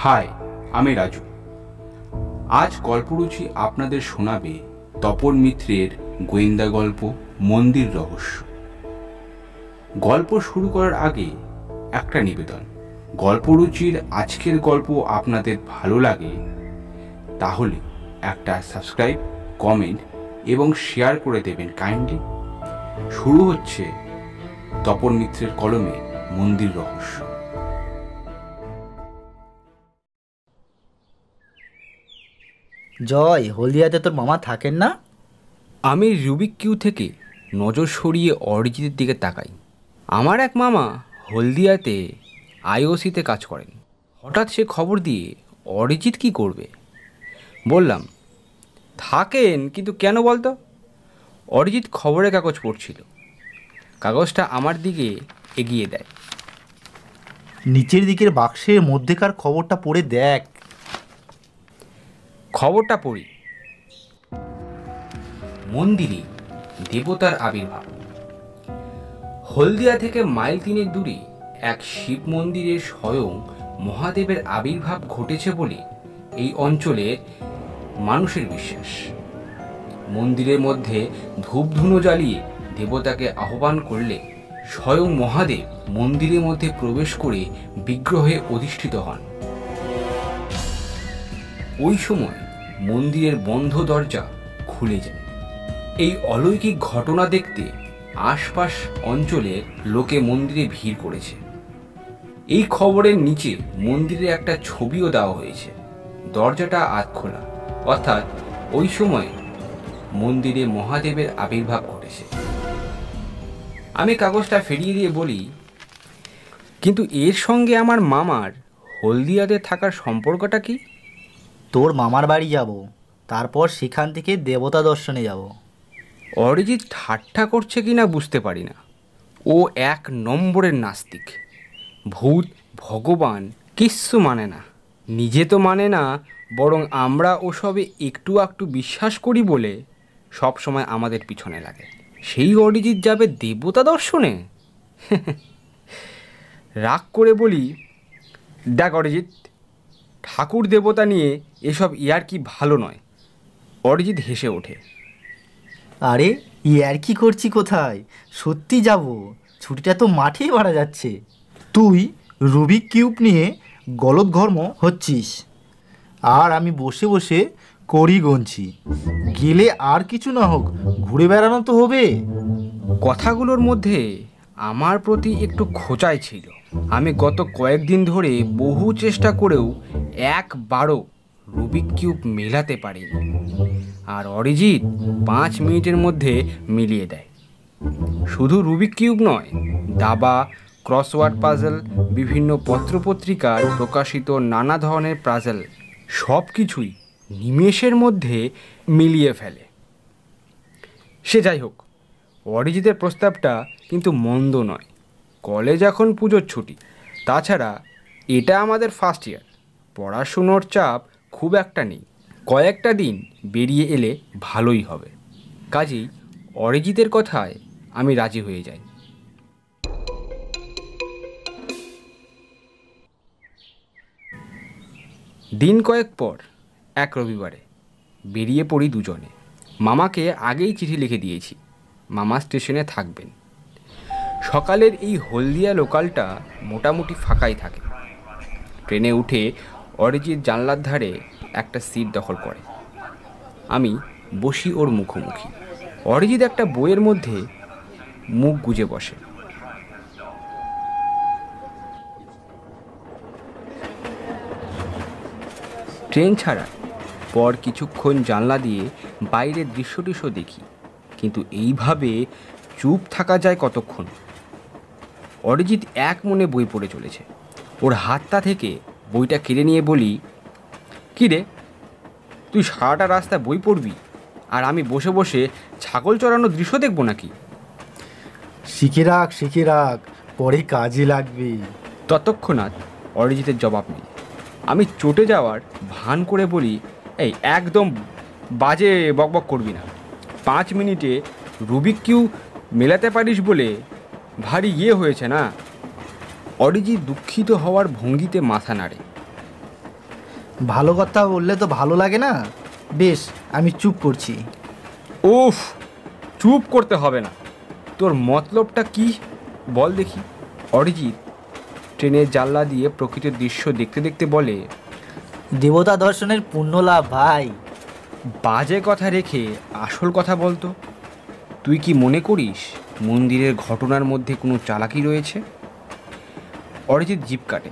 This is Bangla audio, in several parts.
হাই, আমি রাজু। আজ গল্পরুচি আপনাদের শোনাবে তপন মিত্রের গোয়েন্দা গল্প মন্দির রহস্য। গল্প শুরু করার আগে একটা নিবেদন, গল্পরুচির আজকের গল্প আপনাদের ভালো লাগে তাহলে একটা সাবস্ক্রাইব, কমেন্ট এবং শেয়ার করে দেবেন কাইন্ডলি। শুরু হচ্ছে তপন মিত্রের কলমে মন্দির রহস্য। জয়, হলদিয়াতে তোর মামা থাকেন না? আমি রুবিক কিউ থেকে নজর সরিয়ে অরিজিতের দিকে তাকাই। আমার এক মামা হলদিয়াতে আইওসিতে কাজ করেন। হঠাৎ সে খবর দিয়ে অরিজিৎ কি করবে? বললাম, থাকেন, কিন্তু কেন বলতো? অরিজিৎ খবরের কাগজ পড়ছিল। কাগজটা আমার দিকে এগিয়ে দেয়। নিচের দিকের বাক্সের মধ্যেকার খবরটা পড়ে দেখ। খবরটা পড়ি। মন্দিরে দেবতার আবির্ভাব। হলদিয়া থেকে মাইল 3 দূরে এক শিব মন্দিরে স্বয়ং মহাদেবের আবির্ভাব ঘটেছে বলে এই অঞ্চলের মানুষের বিশ্বাস। মন্দিরের মধ্যে ধূপধুনো জ্বালিয়ে দেবতাকে আহ্বান করলে স্বয়ং মহাদেব মন্দিরের মধ্যে প্রবেশ করে বিগ্রহে অধিষ্ঠিত হন। ওই সময় মন্দিরের বন্ধ দরজা খুলে যায়। এই অলৌকিক ঘটনা দেখতে আশপাশ অঞ্চলের লোকে মন্দিরে ভিড় করেছে। এই খবরের নিচে মন্দিরে একটা ছবিও দেওয়া হয়েছে। দরজাটা আধ খোলা, অর্থাৎ ওই সময় মন্দিরে মহাদেবের আবির্ভাব ঘটেছে। আমি কাগজটা ফিরিয়ে দিয়ে বলি, কিন্তু এর সঙ্গে আমার মামার হলদিয়াতে থাকার সম্পর্কটা কি? তোর মামার বাড়ি যাব, তারপর সেখান থেকে দেবতা দর্শনে যাব। অরিজিৎ ঠাট্টা করছে কি না বুঝতে পারি না। ও 1 নম্বরের নাস্তিক। ভূত ভগবান কিচ্ছু মানে না। নিজে তো মানে না, বরং আমরা ওসবে একটু একটু বিশ্বাস করি বলে সব সময় আমাদের পিছনে লাগে। সেই অরিজিৎ যাবে দেবতা দর্শনে? রাগ করে বলি, দেখ অরিজিৎ, ঠাকুর দেবতা নিয়ে এসব ইয়ার্কি ভালো নয়। অরিজিৎ হেসে ওঠে। আরে আর কি করছি কোথায়? সত্যি যাব। ছুটিটা তো মাঠেই মারা যাচ্ছে। তুই রুবিক কিউব নিয়ে গলদঘর্ম হচ্ছিস, আর আমি বসে বসে করি গুনছি। গেলে আর কিছু না হোক, ঘুরে বেড়ানো তো হবে। কথাগুলোর মধ্যে আমার প্রতি একটু খোঁচাই ছিল। আমি গত কয়েকদিন ধরে বহু চেষ্টা করেও একবারও রুবিক কিউব মেলাতে পারিনি, আর অরিজিৎ 5 মিনিটের মধ্যে মিলিয়ে দেয়। শুধু রুবিক কিউব নয়, দাবা, ক্রসওয়ার্ড পাজল, বিভিন্ন পত্রপত্রিকার প্রকাশিত নানা ধরনের পাজল, সব কিছুই নিমেষের মধ্যে মিলিয়ে ফেলে। সে যাই হোক, অরিজিতের প্রস্তাবটা কিন্তু মন্দ নয়। কলেজ এখন পুজোর ছুটি, তাছাড়া এটা আমাদের ফার্স্ট ইয়ার। পড়াশুনোর চাপ খুব একটা নেই। কয়েকটা দিন বেরিয়ে এলে ভালোই হবে। কাজেই অরিজিতের কথায় আমি রাজি হয়ে যাই। দিন কয়েক পর এক রবিবারে বেরিয়ে পড়ি দুজনে। মামাকে আগেই চিঠি লিখে দিয়েছি, মামা স্টেশনে থাকবেন। সকালের এই হলদিয়া লোকালটা মোটামুটি ফাঁকাই থাকে। ট্রেনে উঠে অরিজিৎ জানলার ধারে একটা সিট দখল করে। আমি বসি ওর মুখোমুখি। অরিজিৎ একটা বইয়ের মধ্যে মুখ গুজে বসে। ট্রেন ছাড়ার পর কিছুক্ষণ জানলা দিয়ে বাইরের দৃশ্য দেখি, কিন্তু এইভাবে চুপ থাকা যায় কতক্ষণ? অরিজিৎ এক মনে বই পড়ে চলেছে। ওর হাতটা থেকে বইটা কেড়ে নিয়ে বলি, কী রে, তুই সারাটা রাস্তা বই পড়বি আর আমি বসে বসে ছাগল চড়ানোর দৃশ্য দেখবো নাকি? শিখে রাখ, পরে কাজে লাগবে। ততক্ষণাৎ অরিজিতের জবাব নেই। আমি চটে যাওয়ার ভান করে বলি, এই একদম বাজে বকবক করবি না। 5 মিনিটে রুবিক কিউ মেলাতে পারিস বলে ভারী হয়েছে না? অরিজিৎ দুঃখিত হওয়ার ভঙ্গিতে মাথা নাড়ে। ভালো কথা বললে তো ভালো লাগে না। বেশ, আমি চুপ করছি। উফ, চুপ করতে হবে না। তোর মতলবটা কি বল দেখি। অরিজিৎ ট্রেনের জানলা দিয়ে প্রকৃতির দৃশ্য দেখতে দেখতে বলে, দেবতা দর্শনের পুণ্য লাভ ভাই। বাজে কথা রেখে আসল কথা বলতো। তুই কি মনে করিস মন্দিরের ঘটনার মধ্যে কোনো চালাকি রয়েছে? অরিজিৎ জিভ কাটে।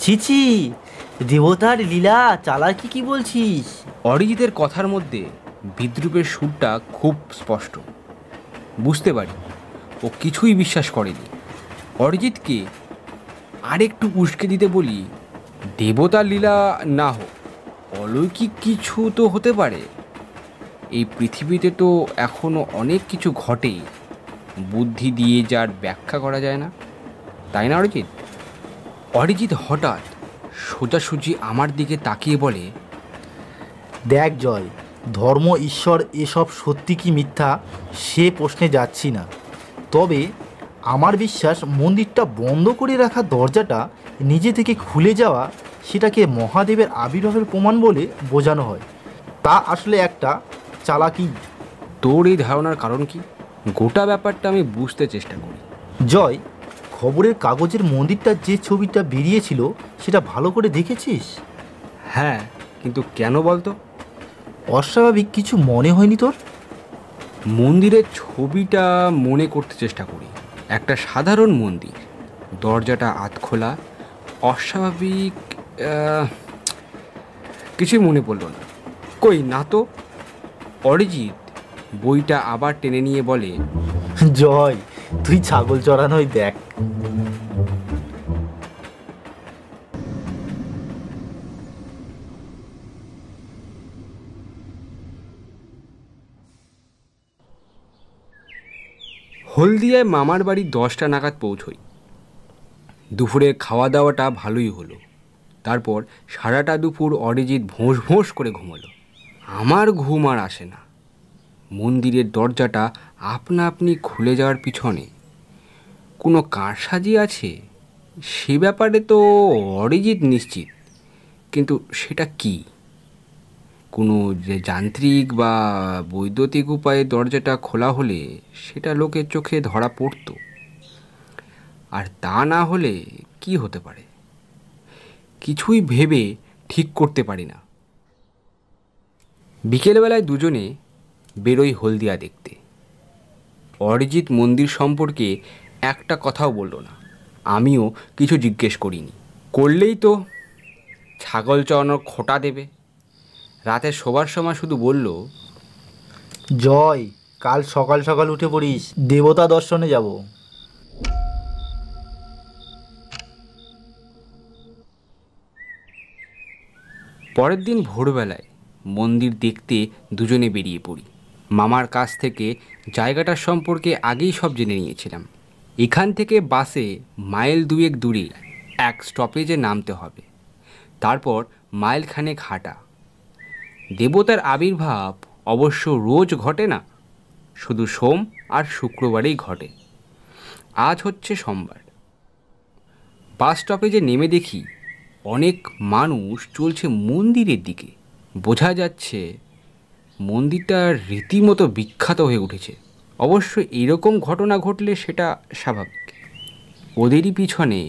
ছিছি, দেবতার লীলা চালাকি কি বলছিস? অরিজিতের কথার মধ্যে বিদ্রুপের সুরটা খুব স্পষ্ট। বুঝতে পারি ও কিছুই বিশ্বাস করেনি। অরিজিৎকে আরেকটু উস্কে দিতে বলি, দেবতার লীলা না হোক, অলৌকিক কিছু তো হতে পারে। এই পৃথিবীতে তো এখনও অনেক কিছু ঘটে বুদ্ধি দিয়ে যার ব্যাখ্যা করা যায় না, তাই না অরিজিৎ? অরিজিৎ হঠাৎ সোজাসুজি আমার দিকে তাকিয়ে বলে, দেখ জয়, ধর্ম, ঈশ্বর এসব সত্যি কি মিথ্যা সে প্রশ্নে যাচ্ছি না। তবে আমার বিশ্বাস মন্দিরটা বন্ধ করে রাখা দরজাটা নিজে থেকে খুলে যাওয়া, সেটাকে মহাদেবের আবির্ভাবের প্রমাণ বলে বোঝানো হয়। তা আসলে একটা চালাকি। তোর এই ধারণার কারণ কি? গোটা ব্যাপারটা আমি বুঝতে চেষ্টা করি। জয়, খবরের কাগজের মন্দিরটার যে ছবিটা বেরিয়েছিল সেটা ভালো করে দেখেছিস? হ্যাঁ, কিন্তু কেন বলতো? অস্বাভাবিক কিছু মনে হয়নি তোর? মন্দিরের ছবিটা মনে করতে চেষ্টা করি। একটা সাধারণ মন্দির, দরজাটা আধখোলা, অস্বাভাবিক কিছুই মনে পড়ল না। কই না তো। অরিজিৎ বইটা আবার টেনে নিয়ে বলে, জয়, তুই ছাগল চড়ানোই দেখ। হলদিয়ায় মামার বাড়ি 10টা নাগাদ পৌঁছই। দুপুরে খাওয়া দাওয়াটা ভালোই হলো। তারপর সারাটা দুপুর অরিজিৎ ভোঁস ভোঁস করে ঘুমোলো। আমার ঘুম আর আসে না। মন্দিরের দরজাটা আপনা আপনি খুলে যাওয়ার পিছনে কোনো কারসাজি আছে সে ব্যাপারে তো অরিজিৎ নিশ্চিত, কিন্তু সেটা কি? কোনো যে যান্ত্রিক বা বৈদ্যুতিক উপায়ে দরজাটা খোলা হলে সেটা লোকের চোখে ধরা পড়তো, আর তা না হলে কি হতে পারে? কিছুই ভেবে ঠিক করতে পারি না। বিকেলবেলায় দুজনে বেরোই হলদিয়া দেখতে। অরিজিৎ মন্দির সম্পর্কে একটা কথাও বলল না, আমিও কিছু জিজ্ঞেস করিনি। করলেই তো ছাগল চড়ানোর খোঁটা দেবে। রাতে শোবার সময় শুধু বলল, জয়, কাল সকাল সকাল উঠে পড়িস, দেবতা দর্শনে যাব। পরের দিন ভোরবেলায় মন্দির দেখতে দুজনে বেরিয়ে পড়ি। মামার কাছ থেকে জায়গাটার সম্পর্কে আগেই সব জেনে নিয়েছিলাম। এখান থেকে বাসে মাইল 2 দূরে এক স্টপেজে নামতে হবে, তারপর মাইল খানেক হাঁটা। দেবতার আবির্ভাব অবশ্য রোজ ঘটে না, শুধু সোম আর শুক্রবারেই ঘটে। আজ হচ্ছে সোমবার। বাস স্টপেজে নেমে দেখি অনেক মানুষ চলছে মন্দিরের দিকে। বোঝা যাচ্ছে মন্দিরটা রীতিমতো বিখ্যাত হয়ে উঠেছে। অবশ্য এরকম ঘটনা ঘটলে সেটা স্বাভাবিক। ওদেরই পিছনে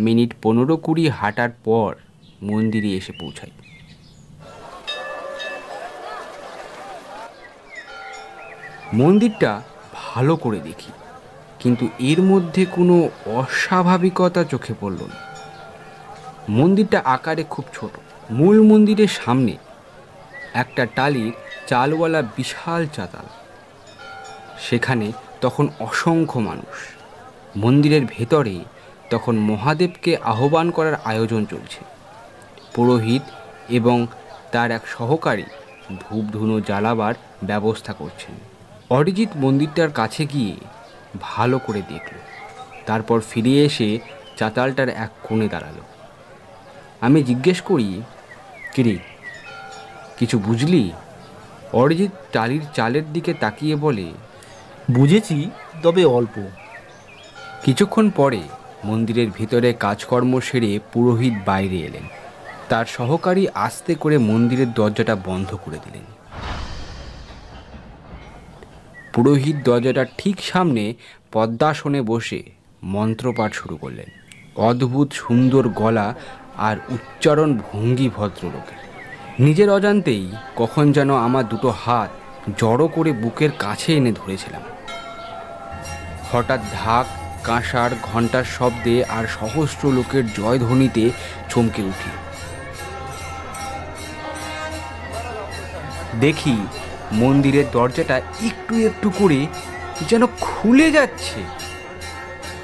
মিনিট 15-20 হাঁটার পর মন্দিরে এসে পৌঁছাই। মন্দিরটা ভালো করে দেখি, কিন্তু এর মধ্যে কোনো অস্বাভাবিকতা চোখে পড়ল না। মন্দিরটা আকারে খুব ছোট। মূল মন্দিরের সামনে একটা টালির চালওয়ালা বিশাল চাতাল। সেখানে তখন অসংখ্য মানুষ। মন্দিরের ভেতরে তখন মহাদেবকে আহ্বান করার আয়োজন চলছে। পুরোহিত এবং তার এক সহকারী ধূপ ধুনো জ্বালাবার ব্যবস্থা করছেন। অরিজিৎ মন্দিরটার কাছে গিয়ে ভালো করে দেখল, তারপর ফিরে এসে চাতালটার এক কোণে দাঁড়ালো। আমি জিজ্ঞেস করি, কিরে কিছু বুঝলি? অরিজিৎ টালির চালের দিকে তাকিয়ে বলে, বুঝেছি, তবে অল্প। কিছুক্ষণ পরে মন্দিরের ভিতরে কাজকর্ম সেরে পুরোহিত বাইরে এলেন। তার সহকারী আস্তে করে মন্দিরের দরজাটা বন্ধ করে দিলেন। পুরোহিত দরজাটার ঠিক সামনে পদ্মাসনে বসে মন্ত্রপাঠ শুরু করলেন। অদ্ভুত সুন্দর গলা আর উচ্চারণ ভঙ্গি ভদ্রলোকের। নিজের অজান্তেই কখন যেন আমার দুটো হাত জড়ো করে বুকের কাছে এনে ধরেছিলাম। হঠাৎ ঢাক, কাঁসার, ঘণ্টার শব্দে আর সহস্র লোকের জয়ধ্বনিতে চমকে উঠি। দেখি মন্দিরের দরজাটা একটু একটু করে যেন খুলে যাচ্ছে,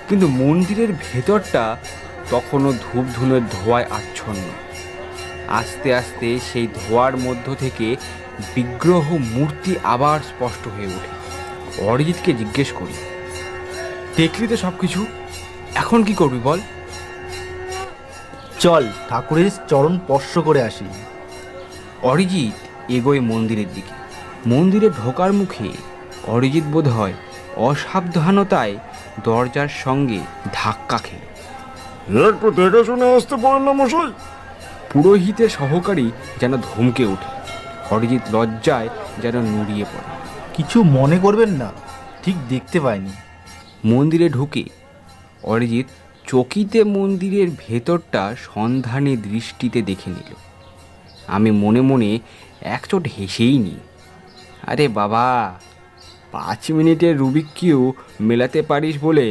কিন্তু মন্দিরের ভেতরটা তখনও ধূপধুনোর ধোঁয়ায় আচ্ছন্ন। আস্তে আস্তে সেই ধোঁয়ার মধ্য থেকে বিগ্রহ মূর্তি আবার স্পষ্ট হয়ে ওঠে। অরিজিৎকে জিজ্ঞেস করি, দেখলি তো সব কিছু, এখন কি করবি বল? চল ঠাকুরের চরণ স্পর্শ করে আসি। অরিজিৎ এগোয় মন্দিরের দিকে। মন্দিরে ঢোকার মুখে অরিজিৎ বোধ হয় অসাবধানতায় দরজার সঙ্গে ধাক্কা খেল। একটু দেখে শুনে আসতে পারেন না মশাই? পুরোহিতের সহকারী যেন ধমকে ওঠে। অরিজিৎ লজ্জায় যেন নুড়িয়ে পড়ে। কিছু মনে করবেন না, ঠিক দেখতে পাইনি। মন্দিরে ঢুকে অরিজিৎ চকিতে মন্দিরের ভেতরটা সন্ধানী দৃষ্টিতে দেখে নিল। আমি মনে মনে একচোট হেসেই নি। আরে বাবা, 5 মিনিটের রুবিক কিউ মেলাতে পারিস বলে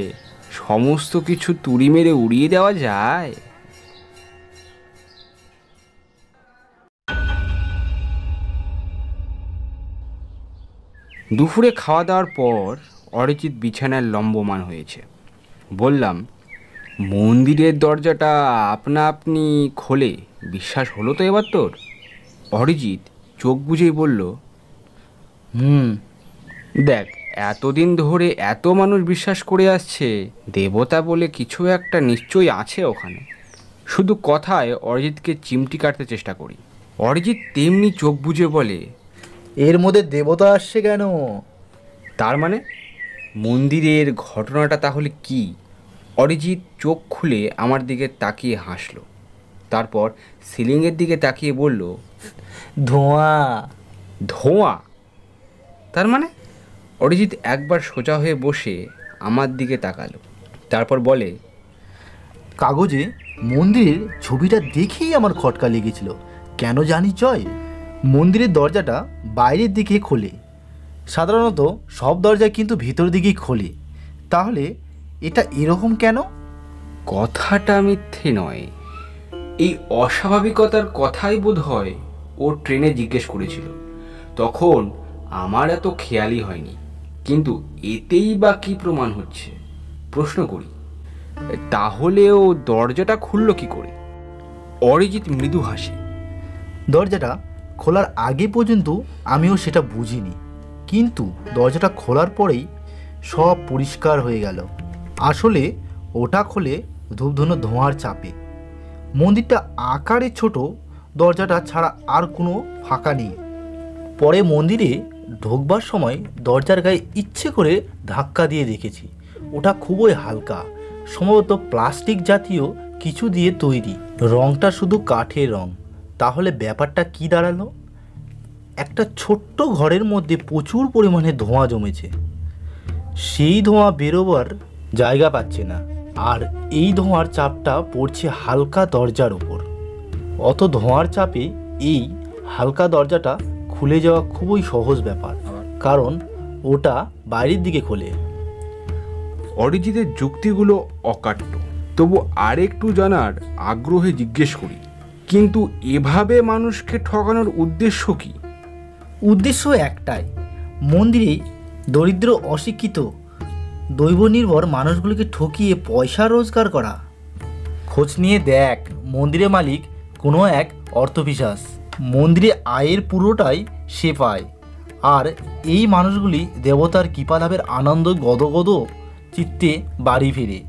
সমস্ত কিছু তুড়ি মেরে উড়িয়ে দেওয়া যায়? দুপুরে খাওয়া দাওয়ার পর অরিজিৎ বিছানায় লম্বমান হয়েছে। বললাম, মন্দিরের দরজাটা আপনা আপনি খোলে, বিশ্বাস হলো তো এবার তোর? অরিজিৎ চোখ বুজেই বলল, দেখ, এতদিন ধরে এত মানুষ বিশ্বাস করে আসছে, দেবতা বলে কিছু একটা নিশ্চয়ই আছে ওখানে। শুধু কথায় অরিজিৎকে চিমটি কাটতে চেষ্টা করি। অরিজিৎ তেমনি চোখ বুজে বলে, এর মধ্যে দেবতা আসছে কেন? তার মানে মন্দিরের ঘটনাটা তাহলে কি? অরিজিৎ চোখ খুলে আমার দিকে তাকিয়ে হাসলো, তারপর সিলিংয়ের দিকে তাকিয়ে বলল, ধোঁয়া। ধোঁয়া? তার মানে? অরিজিৎ একবার সোজা হয়ে বসে আমার দিকে তাকালো, তারপর বলে, কাগজে মন্দিরের ছবিটা দেখেই আমার খটকা লেগেছিল। কেন জানি জয়, মন্দিরের দরজাটা বাইরের দিকে খোলে, সাধারণত সব দরজা কিন্তু ভিতর দিকেই খোলে, তাহলে এটা এরকম কেন? কথাটা মিথ্যে নয়। এই অস্বাভাবিকতার কথাই বোধ হয় ও ট্রেনে জিজ্ঞেস করেছিল। তখন আমার এত খেয়ালই হয়নি, কিন্তু এতেই বা কী প্রমাণ হচ্ছে? প্রশ্ন করি, তাহলে ও দরজাটা খুলল কি করে? অরিজিৎ মৃদু হাসি। দরজাটা খোলার আগে পর্যন্ত আমিও সেটা বুঝিনি, কিন্তু দরজাটা খোলার পরেই সব পরিষ্কার হয়ে গেল। আসলে ওটা খোলে ধূপধুনো ধোঁয়ার চাপে। মন্দিরটা আকারে ছোট, দরজাটা ছাড়া আর কোনো ফাঁকা নেই। পরে মন্দিরে ঢোকবার সময় দরজার গায়ে ইচ্ছে করে ধাক্কা দিয়ে দেখেছি। ওটা খুবই হালকা, সম্ভবত প্লাস্টিক জাতীয় কিছু দিয়ে তৈরি। রঙটা শুধু কাঠের রং। তাহলে ব্যাপারটা কি দাঁড়ালো? একটা ছোট্ট ঘরের মধ্যে প্রচুর পরিমাণে ধোঁয়া জমেছে, সেই ধোঁয়া বেরোবার জায়গা পাচ্ছে না, আর এই ধোঁয়ার চাপটা পড়ছে হালকা দরজার ওপর। অত ধোঁয়ার চাপে এই হালকা দরজাটা খুলে যাওয়া খুবই সহজ ব্যাপার, কারণ ওটা বাইরের দিকে খোলে। অরিজিতের যুক্তিগুলো অকাট্য, তবু আরেকটু জানার আগ্রহে জিজ্ঞেস করি, কিন্তু এভাবে মানুষকে ঠকানোর উদ্দেশ্য কি? উদ্দেশ্য একটাই, মন্দিরে দরিদ্র, অশিক্ষিত, দৈব নির্ভর মানুষগুলিকে ঠকিয়ে পয়সা রোজগার করা। খোঁজ নিয়ে দেখ, মন্দিরের মালিক কোনো এক অর্থপিশাচ। মন্দিরে আয়ের পুরোটাই সে পায়, আর এই মানুষগুলি দেবতার কৃপা লাভের আনন্দ গদগদ চিত্তে বাড়ি ফিরে।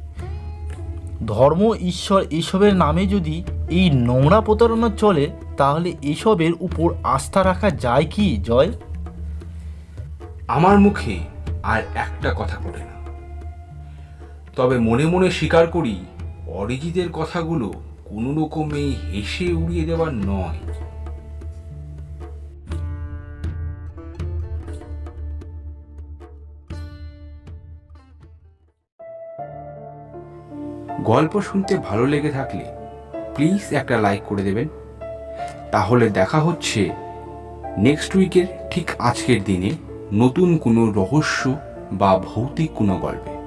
ধর্ম, ঈশ্বর এসবের নামে যদি এই নোংরা প্রতারণা চলে, তাহলে এসবের উপর আস্থা রাখা যায় কি জয়? আমার মুখে আর একটা কথা বলে না, তবে মনে মনে স্বীকার করি অরিজিতের কথাগুলো কোনো রকমে হেসে উড়িয়ে দেওয়ার নয়। গল্প শুনতে ভালো লেগে থাকলে প্লিজ একটা লাইক করে দেবেন। তাহলে দেখা হচ্ছে নেক্সট উইকের ঠিক আজকের দিনে নতুন কোনো রহস্য বা ভৌতিক কোনো গল্পে।